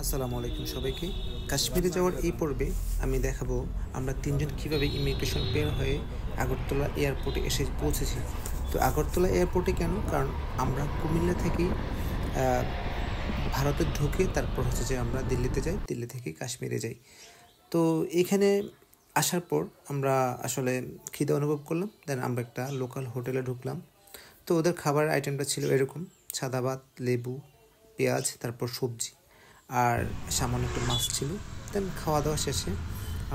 আসসালামু আলাইকুম সবাইকে। কাশ্মীরে যাওয়ার এই পর্বে আমি দেখাবো আমরা তিনজন কিভাবে ইমিগ্রেশন পের হয়ে আগরতলা এয়ারপোর্টে এসে পৌঁছেছি। তো আগরতলা এয়ারপোর্টে কেন? কারণ আমরা কুমিল্লা থেকেই ভারতে ঢুকে তারপর হচ্ছে যে আমরা দিল্লিতে যাই, দিল্লি থেকে কাশ্মীরে যাই। তো এখানে আসার পর আমরা আসলে খিদে অনুভব করলাম, দেন আমরা একটা লোকাল হোটেলে ঢুকলাম। তো ওদের খাবার আইটেমটা ছিল এরকম: সাদা ভাত, লেবু, পেঁয়াজ, তারপর সবজি আর সামান্য একটু মাছ ছিল। দেন খাওয়া দাওয়া শেষে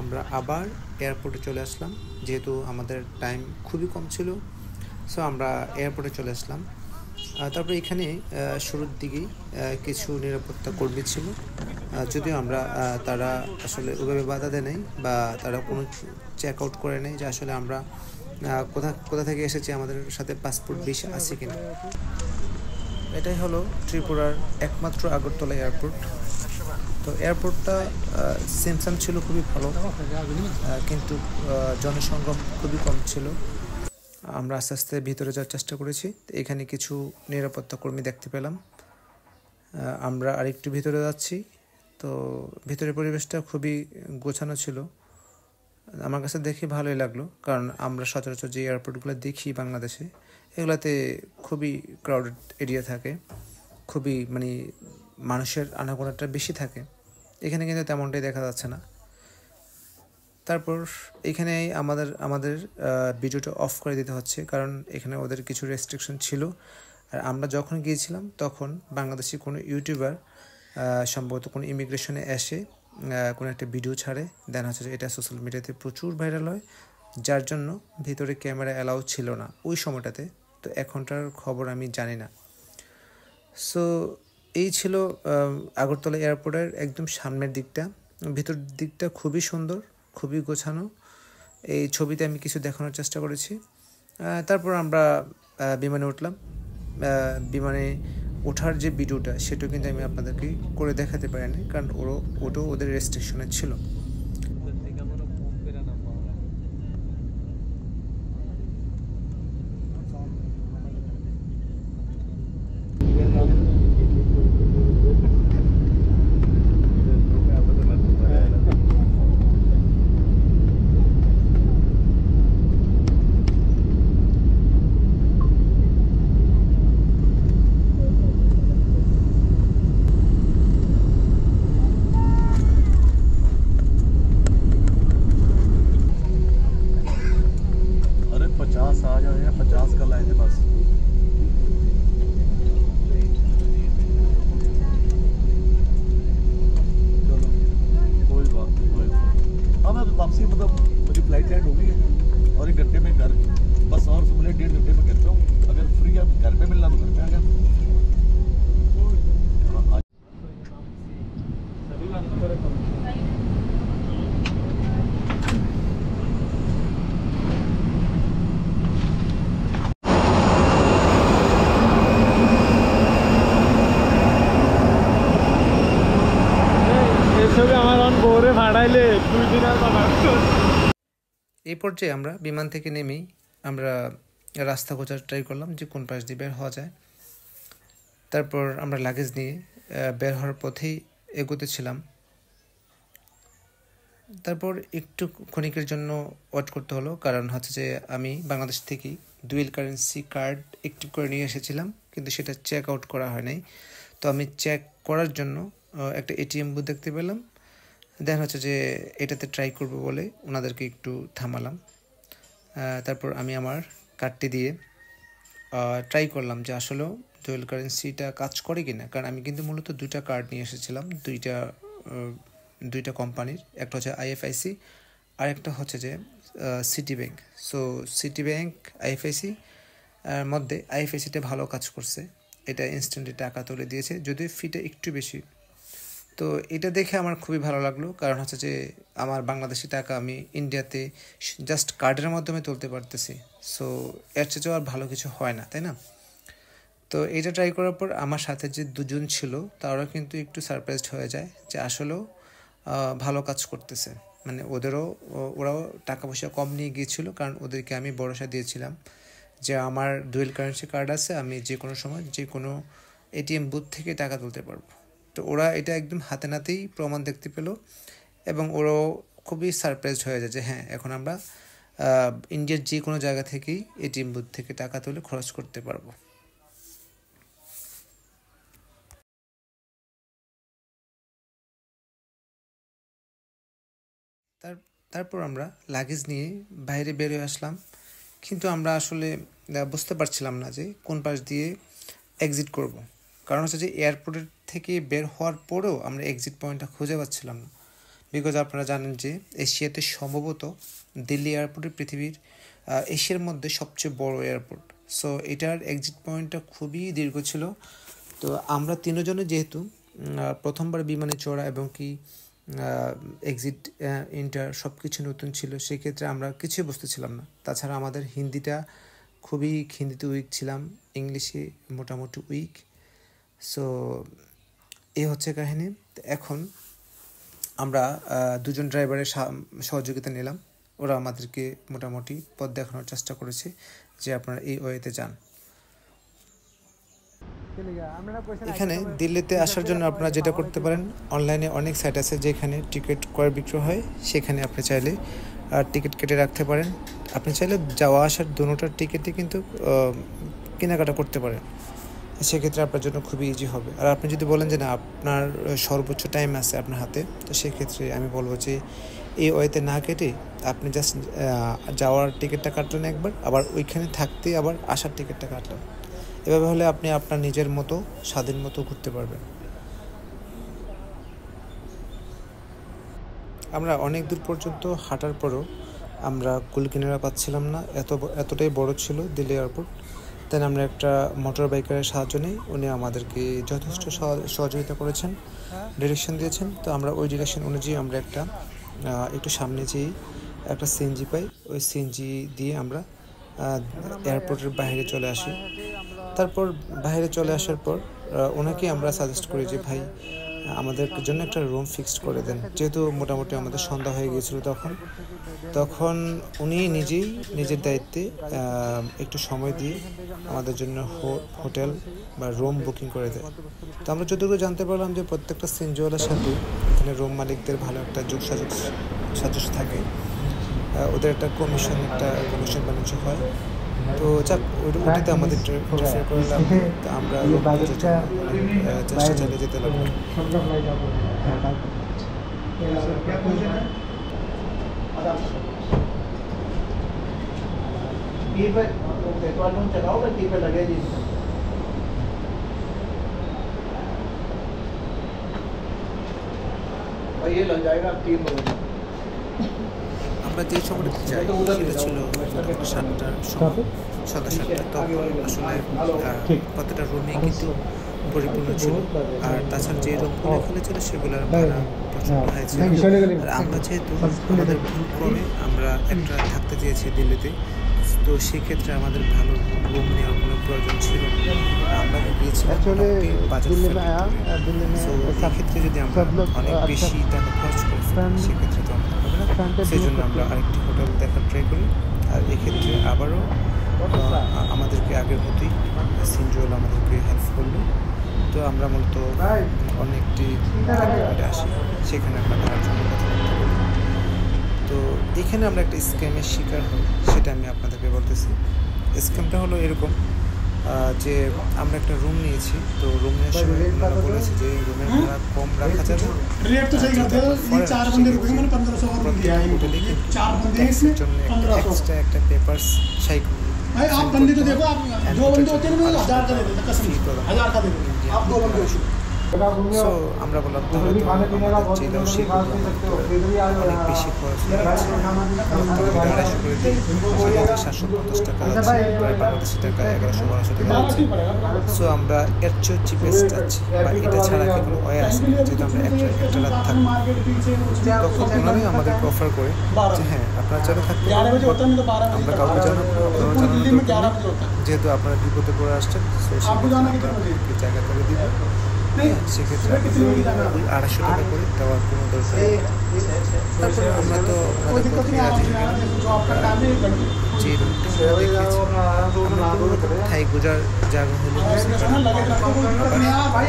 আমরা আবার এয়ারপোর্টে চলে আসলাম, যেহেতু আমাদের টাইম খুবই কম ছিল। সো আমরা এয়ারপোর্টে চলে আসলাম। তারপরে এখানে শুরুর দিকেই কিছু নিরাপত্তা কর্মী ছিল, যদিও আমরা তারা আসলে ওভাবে বাধা দেয় নাই বা তারা কোনো চেক আউট করে নেই যে আসলে আমরা কোথা থেকে এসেছি, আমাদের সাথে পাসপোর্ট ভিসা আছে কিনা। এটাই হলো ত্রিপুরার একমাত্র আগরতলা এয়ারপোর্ট। তো এয়ারপোর্টটা সিমসাম ছিল, খুবই ভালো, কিন্তু জনসংখ্যা খুবই কম ছিল। আমরা আস্তে আস্তে ভিতরে যাওয়ার চেষ্টা করেছি। এখানে কিছু নিরাপত্তা কর্মী দেখতে পেলাম। আমরা আরেকটু ভিতরে যাচ্ছি। তো ভিতরের পরিবেশটা খুবই গোছানো ছিল, আমার কাছে দেখে ভালোই লাগলো। কারণ আমরা সচরাচর যে এয়ারপোর্টগুলো দেখি বাংলাদেশে, এগুলাতে খুবই ক্রাউডেড এরিয়া থাকে, খুবই মানুষের আনাগোনাটা বেশি থাকে। এখানে কিন্তু তেমনটাই দেখা যাচ্ছে না। তারপর এখানে আমাদের ভিডিওটা অফ করে দিতে হচ্ছে, কারণ এখানে ওদের কিছু রেস্ট্রিকশন ছিল। আর আমরা যখন গিয়েছিলাম তখন বাংলাদেশি কোনো ইউটিউবার সম্ভবত কোনো ইমিগ্রেশনে এসে কোনো একটা ভিডিও ছাড়ে, দেন হচ্ছে এটা সোশ্যাল মিডিয়াতে প্রচুর ভাইরাল হয়, যার জন্য ভিতরে ক্যামেরা অ্যালাউ ছিল না ওই সময়টাতে। তো এখনটার খবর আমি জানি না। সো এই ছিল আগরতলা এয়ারপোর্টের একদম সামনের দিকটা। ভিতর দিকটা খুবই সুন্দর, খুবই গোছানো। এই ছবিতে আমি কিছু দেখানোর চেষ্টা করেছি। তারপর আমরা বিমানে উঠলাম। বিমানে ওঠার যে ভিডিওটা, সেটা কিন্তু আমি আপনাদেরকে করে দেখাতে পারিনি, কারণ ওটাও ওদের রেস্ট্রিকশনে ছিল। वापसी मेरी फ्लाइट लैंड हो गई है और 1 घंटे में घर, बस और समझ 1.5 घंटे में घर पे हूँ। अगर फ्री आप घर पे मिलना तो घर पे आ गया। এই পর্যায়ে আমরা বিমান থেকে নেমেই আমরা রাস্তা খোঁজার ট্রাই করলাম যে কোন পাশ দিয়ে বের হওয়া যায়। তারপর আমরা লাগেজ নিয়ে বের হওয়ার পথেই এগোতেছিলাম। তারপর একটু ক্ষণিকের জন্য ওয়েট করতে হলো, কারণ হচ্ছে যে আমি বাংলাদেশ থেকেই ডুয়েল কারেন্সি কার্ড অ্যাক্টিভ করে নিয়ে এসেছিলাম, কিন্তু সেটা চেক আউট করা হয় নাই। তো আমি চেক করার জন্য একটা এটিএম বুথ দেখতে পেলাম, দেন হচ্ছে যে এটাতে ট্রাই করব বলে ওনাদেরকে একটু থামালাম। তারপর আমি আমার কার্ডটি দিয়ে ট্রাই করলাম যে আসলেও ডুয়েল কারেন্সিটা কাজ করে কিনা, কারণ আমি কিন্তু মূলত দুইটা কার্ড নিয়ে এসেছিলাম, দুইটা কোম্পানির। একটা হচ্ছে আইএফআইসি আর একটা হচ্ছে যে city bank. So city bank IFIC মধ্যে আইএফআইসিটা ভালো কাজ করছে, এটা ইনস্ট্যান্টলি টাকা তুলে দিয়েছে, যদিও ফিটা একটু বেশি। তো এটা দেখে আমার খুবই ভালো লাগলো, কারণ হচ্ছে যে আমার বাংলাদেশি টাকা আমি ইন্ডিয়াতে জাস্ট কার্ডের মাধ্যমে তুলতে পারতেছি। সো এর চেয়েও আর ভালো কিছু হয় না, তাই না? তো এটা ট্রাই করার পর আমার সাথে যে দুজন ছিল তারাও কিন্তু একটু সারপ্রাইজড হয়ে যায় যে আসলেও ভালো কাজ করতেছে। ওরাও টাকা পয়সা কম নিয়ে গিয়েছিল, কারণ ওদেরকে আমি ভরসা দিয়েছিলাম যে আমার ডুয়েল কারেন্সি কার্ড আছে, আমি যে কোনো সময় যে কোনো এটিএম বুথ থেকে টাকা তুলতে পারবো। তো ওরা এটা একদম হাতে নাতেই প্রমাণ দেখতে পেল এবং ওরাও খুবই সারপ্রাইজড হয়ে যায় যে হ্যাঁ এখন আমরা ইন্ডিয়ার যে কোনো জায়গা থেকেই এটিএম বুথ থেকে টাকা তুলে খরচ করতে পারবো। তারপর আমরা লাগেজ নিয়ে বাইরে বেরিয়ে আসলাম, কিন্তু আমরা আসলে বুঝতে পারছিলাম না যে কোন পাশ দিয়ে এক্সিট করব। কারণ হচ্ছে যে এয়ারপোর্টের থেকে বের হওয়ার পরেও আমরা এক্সিট পয়েন্টটা খুঁজে পাচ্ছিলাম না। বিকজ আপনারা জানেন যে এশিয়াতে সম্ভবত দিল্লি এয়ারপোর্টের পৃথিবীর এশিয়ার মধ্যে সবচেয়ে বড় এয়ারপোর্ট। সো এটার এক্সিট পয়েন্টটা খুবই দীর্ঘ ছিল। তো আমরা তিনজনে যেহেতু প্রথমবার বিমানে চড়া এবং কি এক্সিট ইন্টার সব কিছু নতুন ছিল, সেক্ষেত্রে আমরা কিছুই বুঝতেছিলাম না। তাছাড়া আমাদের হিন্দিতে উইক ছিলাম, ইংলিশে মোটামুটি উইক। সো এই হচ্ছে কাহিনী। এখন আমরা দুজন ড্রাইভারের সহযোগিতা নিলাম। ওরা আমাদেরকে মোটামুটি পথ দেখানোর চেষ্টা করেছে যে আপনারা এই ওয়েতে যান। এখানে দিল্লিতে আসার জন্য আপনারা যেটা করতে পারেন, অনলাইনে অনেক সাইট আছে যেখানে টিকিট ক্রয় বিক্রয় হয়, সেখানে আপনি চাইলে টিকিট কেটে রাখতে পারেন। আপনি চাইলে যাওয়া আসার দুটোটার টিকিটই কিন্তু কেনাকাটা করতে পারেন, সেক্ষেত্রে আপনার জন্য খুবই ইজি হবে। আর আপনি যদি বলেন যে না আপনার সর্বোচ্চ টাইম আছে আপনার হাতে, তো সেক্ষেত্রে আমি বলবো যে এই ওয়েতে না কেটে আপনি জাস্ট যাওয়ার টিকিটটা কাটলেন একবার, আবার ওইখানে থাকতে আবার আসার টিকিটটা কাটলেন। এভাবে হলে আপনি আপনার নিজের মতো স্বাধীন মতো ঘুরতে পারবেন। আমরা অনেক দূর পর্যন্ত হাঁটার পরও আমরা কুল কিনারা পাচ্ছিলাম না, এতটাই বড় ছিল দিল্লি এয়ারপোর্ট। তাই আমরা একটা মোটর বাইকারের সাহায্য নিই, উনি আমাদেরকে যথেষ্ট সহযোগিতা করেছেন, ডিরেকশন দিয়েছেন। তো আমরা ওই ডিরেকশন অনুযায়ী আমরা একটু সামনে যেয়ে একটা সিএনজি পাই, ওই সিএনজি দিয়ে আমরা এয়ারপোর্টের বাইরে চলে আসি। তারপর বাইরে চলে আসার পর ওনাকে আমরা সাজেস্ট করি যে ভাই আমাদের জন্য একটা রুম ফিক্সড করে দেন, যেহেতু মোটামুটি আমাদের সন্ধ্যা হয়ে গিয়েছিল তখন উনি নিজের দায়িত্বে একটু সময় দিয়ে আমাদের জন্য হোটেল বা রুম বুকিং করে দেয়। তো আমরা যতটুকু জানতে পারলাম যে প্রত্যেকটা সিনজোয়ালার সাথে এখানে রুম মালিকদের ভালো একটা সাজস্য থাকে, ওদের একটা কমিশন বাণিজ্য হয়। তো যাক ওটাতে আমাদের ইন্টারফেয়ার করে লাগবে, তো আমরা চেষ্টা চালিয়ে যেতে লাগবো। আমরা যে সময়টাতে যাই সেটা ছিল সন্ধ্যা 7:30। তখন আসলে প্রতিটা রুমে কিন্তু পরিপূর্ণ ছিল, আর তাছাড়া যে রুমগুলো এখানে ছিল সেগুলোর ভাড়া প্রচণ্ড হাই ছিল। আর আমরা যেহেতু আমাদের ভুলক্রমে আমরা একটা থাকতে চেয়েছি দিল্লিতে, তো সেক্ষেত্রে আমাদের ভালো রুম নেওয়ার কোনো প্রয়োজন ছিল না। আমরা গিয়েছিলাম বাজেট ফ্রেন্ডলি। সো এক্ষেত্রে যদি আমরা অনেক বেশি টাকা খরচ করি সেক্ষেত্রে তো আমাদের হবে না, সেই জন্য আমরা আরেকটি হোটেল দেখার ট্রাই করি। আর এক্ষেত্রে আবারও আমাদেরকে আগের মতোই সিনজোয়াল আমাদেরকে হেল্প করলো। তো আমরা মূলত অনেকটি আসি, সেখানে আমরা ভাড়ার জন্য কথা বলতে পারি। তো এখানে আমরা একটা স্ক্যামের শিকার হই, সেটা আমি আপনাদেরকে বলতেছি। স্ক্যামটা হলো এরকম যে আমরা একটা রুম নিয়েছি, তো রুম নেওয়ার সময় ওনারা বলেছে যে রুমের ভাড়া কম রাখা যাবে, ট্যাক্সের জন্য এক্সট্রা একটা পেপারস সাইন সো আমরা বললাম তাহলে তো আমাদের যেটাও অনেক বেশি খরচ হয়ে যাচ্ছে, 250 করে দিই, 750 টাকা যাচ্ছে, প্রায় বাংলাদেশি টাকা 1100-1200 টাকা যাচ্ছে। সো আমরা এর চেয়ে চিপেস্ট যাচ্ছি, বা এটা ছাড়া কি কোনো ওয়ে আছে, যেহেতু আমরা একটা রাত থাকবো। তখন ওনারাই আমাদেরকে অফার করে যে হ্যাঁ আপনারা চাইলে থাকতে পারেন, আমরা কাউকে জানাবো, আপনারা জানানোর দরকার নেই, যেহেতু আপনারা বিপদে পড়ে আসছেন, সো সেক্ষেত্রে আমরা জায়গা করে দিব। হ্যাঁ, সেক্ষেত্রে ওই 250 টাকা করে দেওয়ার কোনো দরকার নেই। তারপরে আমরা তো ওনাদের কথাই রাজি হয়ে গেলাম। যে রুটটা ওরা দেখিয়েছে, আমরা কোনো রকম থাই গোজার জায়গা হলে আবার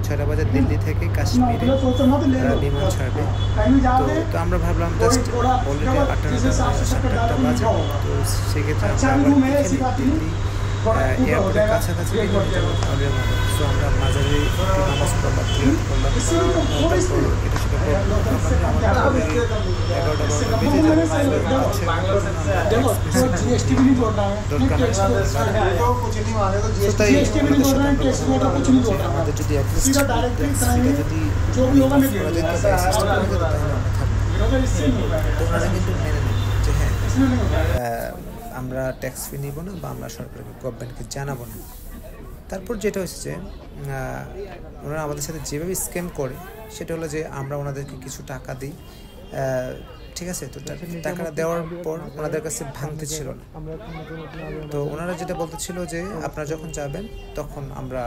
6টা বাজে দিল্লি থেকে কাশ্মীরে বিমান ছাড়বে। তো আমরা ভাবলাম জাস্ট অলরেডি 8টা 7টা বাজে, তো সেক্ষেত্রে আমরা আবার এখানে দিল্লি এয়ারপোর্টের কাছাকাছি আমাদের মতো। সো আমরা মাঝারি নামাজ পড়লাম, ক্লিয়ার করলাম, তারপর এটা সেটা করলাম। আমাদের 11টা 12টা বেজে যাবে, দরকার নেই। তো তাই আমাদের যদি অ্যাটলিস্ট যদি করা যেত বা সিস্টেম করা যেত তাহলে আমরা থাকবো। তো ওনারা কিন্তু মেনে নেন যে হ্যাঁ আমরা ট্যাক্স ফি নিব না বা আমরা সরকারকে গভর্নমেন্টকে জানাবো না। তারপর যেটা হচ্ছে যে ওনারা আমাদের সাথে যেভাবে স্ক্যাম করে সেটা হলো যে আমরা ওনাদেরকে কিছু টাকা দিই, ঠিক আছে? তো টাকাটা দেওয়ার পর ওনাদের কাছে ভাঙতে ছিল না। তো ওনারা যেটা বলতে ছিল যে আপনারা যখন যাবেন তখন আমরা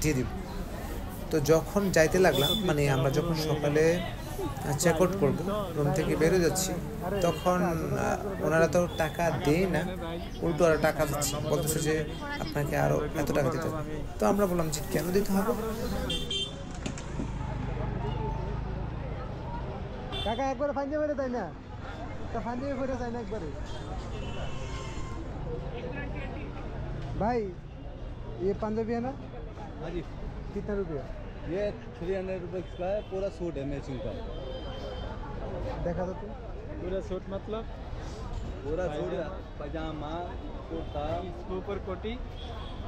দিয়ে দিব। তো যখন যাইতে লাগলাম, মানে আমরা যখন সকালে চেক আউট করবো, রুম থেকে বেরোয় যাচ্ছি, তখন ওনারা তো টাকা দেয় না, উল্টো আর টাকা দিচ্ছে, বলতেছে যে আপনাকে আরও এত টাকা দিতে হবে। তো আমরা বললাম যে কেন দিতে হবে? কাকা একবার ফাইন যাবে তাই না? ফাইন যাবে ফেরে চাই না একবারে। भाई ये पंजाबी है ना? हाँ जी। कितना रुपया? ये 300 रुपये का है, पूरा सूट है मैचिंग का। देखा तो तुम पूरा सूट मतलब पूरा सूट, पजामा, कुर्ता, इसके ऊपर कोटी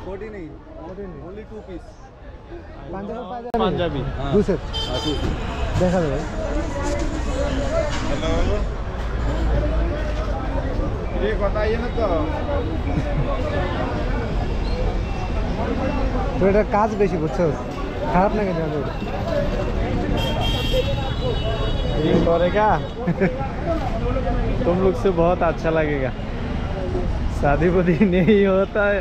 कोटी नहीं, कोटी नहीं। Only 2 piece. पंजाबी हाँ। दूसरे हाँ, सूट। देखा तो भाई ठीक बताइए ना। তো এটা কাজ বেশি করছো, খারাপ না কেন? ये करेगा तुम लोग से बहुत अच्छा लगेगा। शादी वादी नहीं होता है,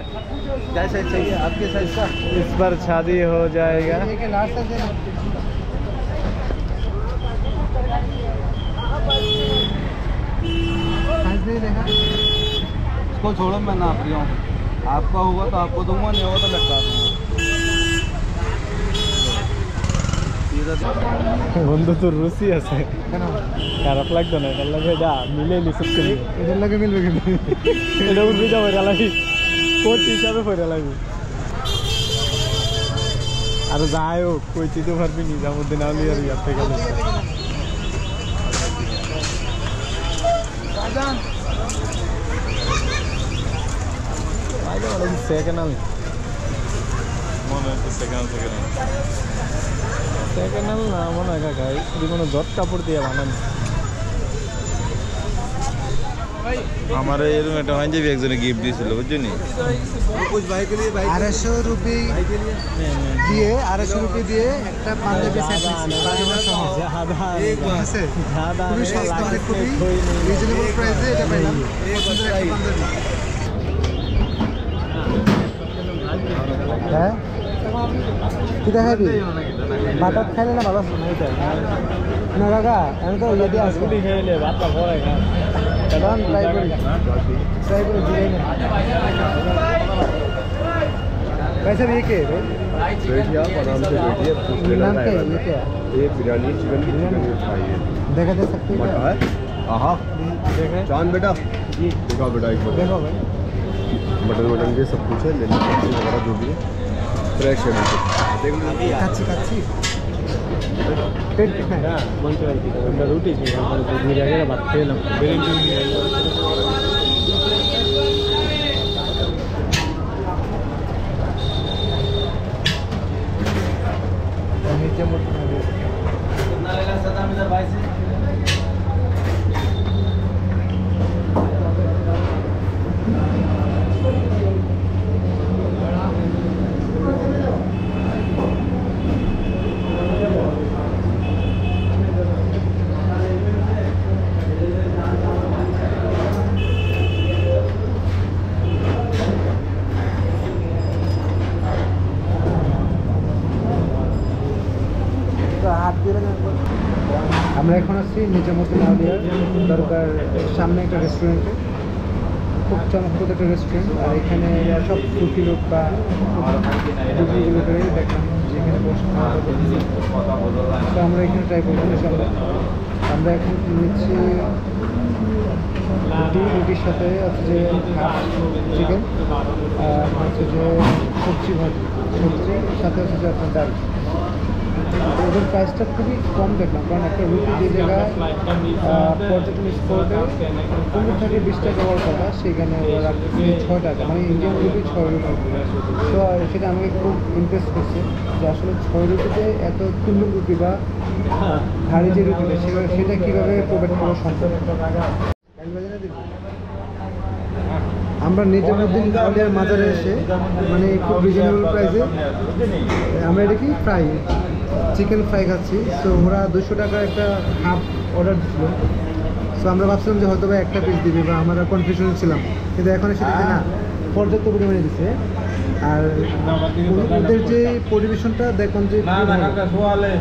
क्या साइज चाहिए आपके साइज का? इस बार शादी हो जाएगा। एक लास्ट से देना। साइज नहीं देखा? इसको छोड़ो, मैं नाप रही हूँ। आपका होगा तो आपको दूंगा, नहीं होगा तो लटका दूंगा। বন্ধু তো রুচি আছে, কেন খারাপ লাগতো না? এটার লাগে যা মিলে লিসুপ করি, এটার লাগে মিলবে কিন্তু এটা উঠবি যা ফেরা লাগি, কোচ হিসাবে ফেরা লাগি। আর যাই হোক কইতে তো পারবি নিজামুদ্দিন আউলিয়ার ইয়ার থেকে গেলে সেকেন্ড হ্যান্ড সেকেন্ড হ্যান্ড না মনে হয় কাকা, কোনো জট কাপড় দিয়ে বানানো। আমার এরকম একটা পাঞ্জাবি একজনে গিফট দিয়েছিল বুঝছেন। कुछ भाई के लिए, भाई 250 रुपये দিয়ে 250 রুপি দিয়ে একটা পাঞ্জাবি সেট নিচ্ছি, পাজামা সহ। ঠিক আছে, খুবই সস্তা, মানে খুবই রিজনেবল প্রাইসে এটা পেলাম। পছন্দের একটা পাঞ্জাবি। হ্যাঁ কি দেখাবি? বাটার খাইলে না ভালো না কাকা? আমি তো ইয়ে দিয়ে আসবো, খেলে ভাতটা পরে খা এখন ট্রাই করি দিলে না। कैसे भी के बैठिए आप आराम से बैठिए, कुछ लेना नाम क्या है? है ये क्या है? ये बिरयानी चिकन की चिकन खाइए। देखा जा सकती है? है हाँ देखे चांद बेटा जी, देखा बेटा एक बार देखो भाई मटन वटन के सब कुछ है, लेना सब्जी वगैरह जो भी है फ्रेश है बिल्कुल। देख लो काची काची पेट कितना है? একটা রুটি ছিল, বিরিয়ানি ভাত খেলাম। नीचे मोटी कितना लेगा सदा मिलर भाई से? আমরা এখন আসছি নিজামুদ্দিন আউলিয়ার দরকার সামনে একটা রেস্টুরেন্টে, খুব চমৎকার একটা রেস্টুরেন্ট। আর এখানে সব সুফি লোক বা দুপুরগুলো করে দেখলাম যেখানে বসে খাওয়া দাওয়া। তো আমরা এখানে ট্রাই করবো ইনশাআল্লাহ। আমরা এখন নিচ্ছি রুটির সাথে হচ্ছে যে চিকেন, আর হচ্ছে যে সবজির সাথে হচ্ছে যে আপনার ডাল। ওদের প্রাইসটা খুবই কম দেখলাম, কারণ একটা রুটি যে জায়গায় পর্যটন স্পটে 15 থেকে 20 টাকা হওয়ার কথা, সেখানে ওরা রাখতেছে 6 টাকা, মানে ইন্ডিয়ান রুটি 6 রুটি। তো সেটা আমাকে খুব ইমপ্রেস করছে যে আসলে 6 রুটিতে এত তুল্য রুটি বা ভারী যে রুটিটা সেটা কীভাবে প্রোভাইড করা সম্ভব। আমরা নিজামুদ্দিন আউলিয়ার মাজারে এসে মানে খুব রিজনেবল প্রাইসে আমরা এটা কি ফ্রাই চিকেন ফ্রাই খাচ্ছি। তো ওরা 200 টাকার একটা হাফ অর্ডার দিচ্ছিল। সো আমরা ভাবছিলাম যে হয়তো বা একটা পিস দিবে বা আমরা কনফিউশন ছিলাম, কিন্তু এখন এসে দেখি না, পর্যাপ্ত পরিমাণে দিচ্ছে। আর ওদের যে পরিবেশনটা দেখুন যে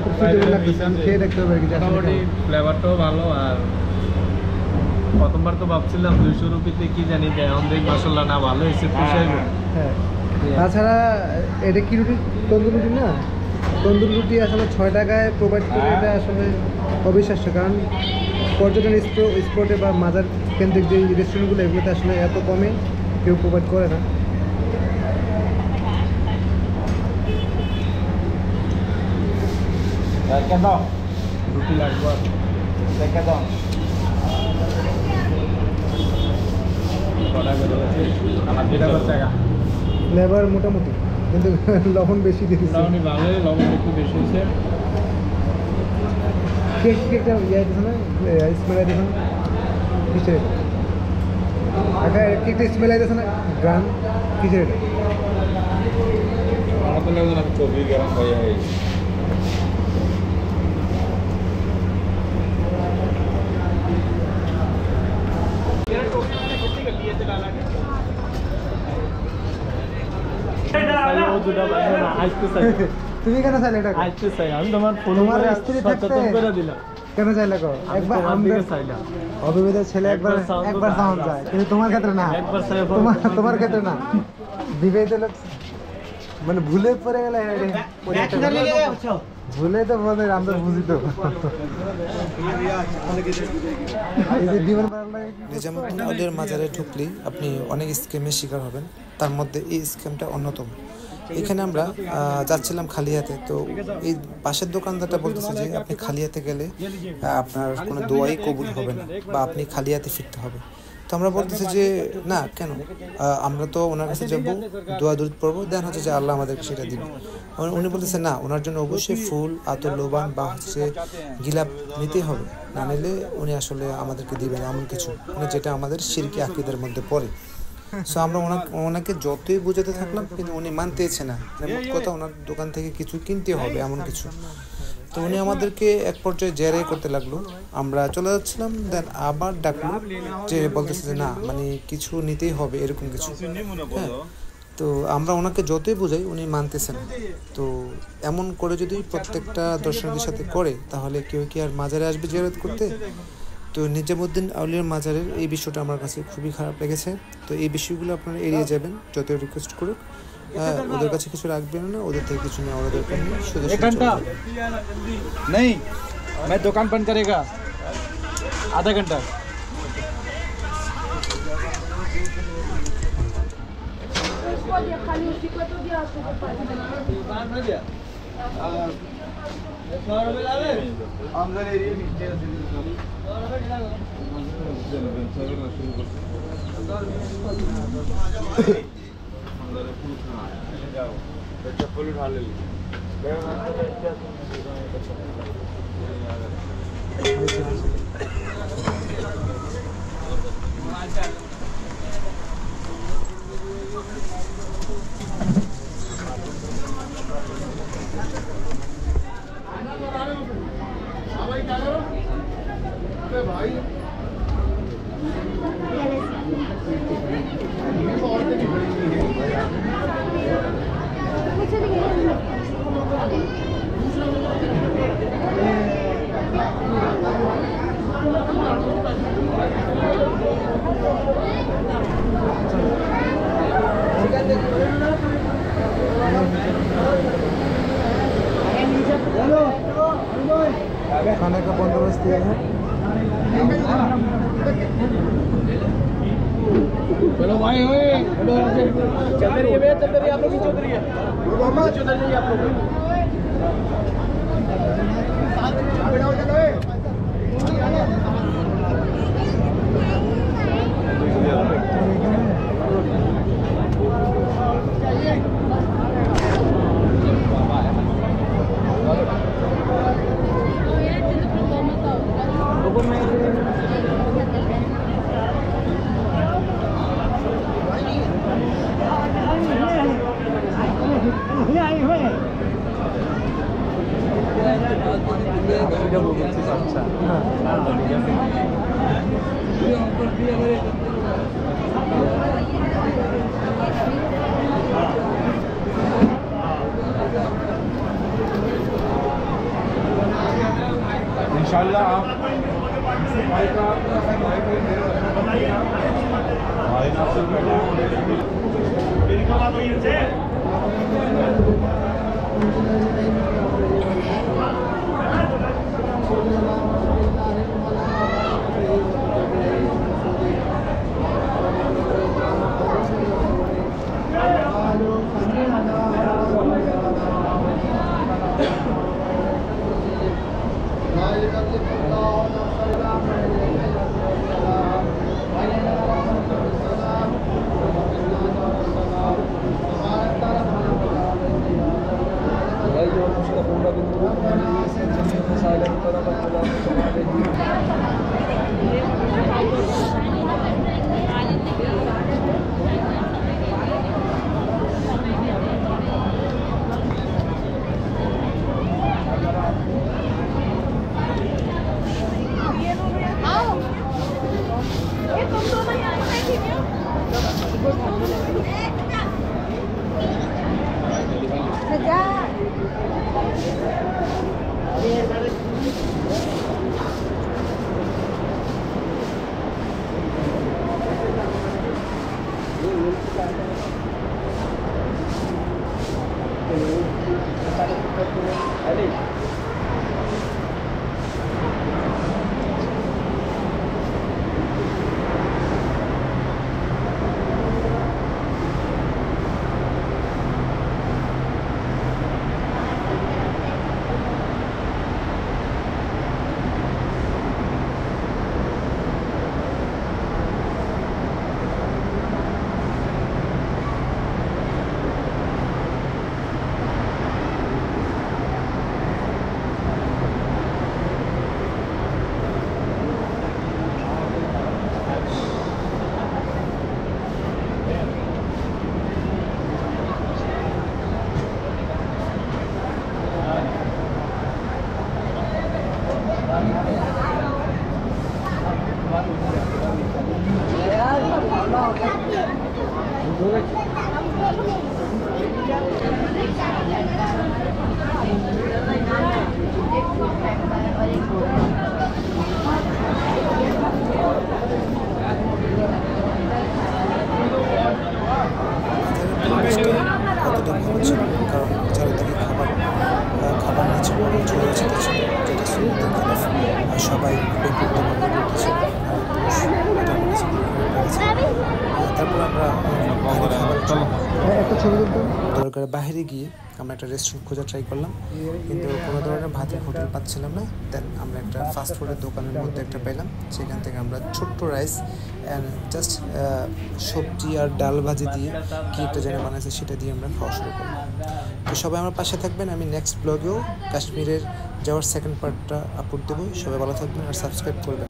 খুব সুইটেবল লাগতেছে, আমি খেয়ে দেখতে হবে আর কি। ফ্লেভারটাও ভালো। আর প্রথমবার তো ভাবছিলাম 200 রুপিতে কি জানি দেয়, অনেক মাসাল্লাহ না ভালো হয়েছে। হ্যাঁ, তাছাড়া এটা কি রুটি? তন্দুর রুটি না? তন্দুর রুটি আসলে 6 টাকায় প্রোভাইড করে, এটা আসলে অবিশ্বাস্য। কারণ পর্যটন স্পটে বা মাজার কেন্দ্রিক যে রেস্টুরেন্টগুলো এগুলোতে আসলে এত কমে কেউ প্রোভাইড করে না। রুটি লাগবে দেখা দাও। ফ্লেভার মোটামুটি, কিন্তু লবণ বেশি দিয়েছে। লবণ একটু বেশি হয়েছে। কেকটা ইয়ে দিচ্ছে না, স্মেল আইতেছে না কিসের? আচ্ছা, কেকটা স্মেল আইতেছে না, গ্রাম কিসের এটা? আমার তো লাগে না 24 গ্রাম হয়ে গেছে। তুমি কেন চাইলে এটা? আমি তোমার স্ত্রী থাকতে কেন চাইলে? একবার অবিবাহিত ছেলে একবার সাউন্ড যায়, কিন্তু তোমার ক্ষেত্রে না, তোমার ক্ষেত্রে না। বিবাহিত লোক মানে ভুলে পড়ে গেলে ভুলে তো বলে আমরা বুঝি তো। নিজামুদ্দিন আউলিয়ার মাজারে ঢুকলেই আপনি অনেক স্ক্যামের শিকার হবেন, তার মধ্যে এই স্ক্যামটা অন্যতম। এখানে আমরা যাচ্ছিলাম খালি হাতে। তো এই পাশের দোকানদারটা বলতেছে যে আপনি খালি হাতে গেলে আপনার কোনো দোয়াই কবুল হবে না বা আপনি খালি হাতে ফিরতে হবে। তো আমরা বলতেছি যে না, কেন, আমরা তো ওনার কাছে যাবো, দোয়া দরুদ পড়বো, দেন হচ্ছে যে আল্লাহ আমাদেরকে সেটা দিবে। উনি বলতেছে না, ওনার জন্য অবশ্যই ফুল, আতর, লোবান বা হচ্ছে গিলাপ নিতেই হবে, না নিলে উনি আসলে আমাদেরকে দিবেন এমন কিছু, মানে যেটা আমাদের শিরকি আকীদার মধ্যে পড়ে। সো আমরা ওনাকে যতই বোঝাতে থাকলাম, কিন্তু উনি মানতেছে না। মোট কথা ওনার দোকান থেকে কিছু কিনতে হবে এমন কিছু। তো উনি আমাদেরকে এক পর্যায়ে জেরাই করতে লাগলো। আমরা চলে যাচ্ছিলাম, দেন আবার ডাকলো, যে বলতেছে যে না, মানে কিছু নিতেই হবে এরকম কিছু। হ্যাঁ, তো আমরা ওনাকে যতই বোঝাই উনি মানতেছেন না। তো এমন করে যদি প্রত্যেকটা দর্শনার্থীর সাথে করে, তাহলে কেউ কি আর মাজারে আসবে জিয়ারত করতে? তো নিজামুদ্দিন আউলিয়ার মাজারের এই বিষয়টা আমার কাছে খুবই খারাপ লেগেছে। তো এই বিষয়গুলো আপনারা এড়িয়ে যাবেন, যতই রিকোয়েস্ট করুক। ওদের কাছে কিছু রাখবেন না, ওদের থেকে কিছু নেওয়ার দরকার নেই। नहीं, मैं दुकान बंद करेगा आधा घंटा। चप्पल उठा ले। कुछ नहीं खाने का बंदोबस्त किया है। चलो भाई चौधरी आप लोग चौधरी है आप लोग इंशाल्लाह आप সবাই তারপর আমরা দরকার বাইরে গিয়ে আমরা একটা রেস্টুরেন্ট খোঁজা ট্রাই করলাম, কিন্তু কোনো ধরনের ভাতের হোটেল পাচ্ছিলাম না। দেন আমরা একটা ফাস্ট ফুডের দোকানের মধ্যে একটা পেলাম, সেখান থেকে আমরা ছোট্ট রাইস অ্যান্ড জাস্ট সবজি আর ডাল ভাজি দিয়ে কী একটা যেন বানাইছে সেটা দিয়ে আমরা খাওয়া শুরু করলাম। তো সবাই আমার পাশে থাকবেন, আমি নেক্সট ব্লগেও কাশ্মীরের যাওয়ার সেকেন্ড পার্টটা আপলোড দেবো। সবাই ভালো থাকবেন আর সাবস্ক্রাইব করবেন।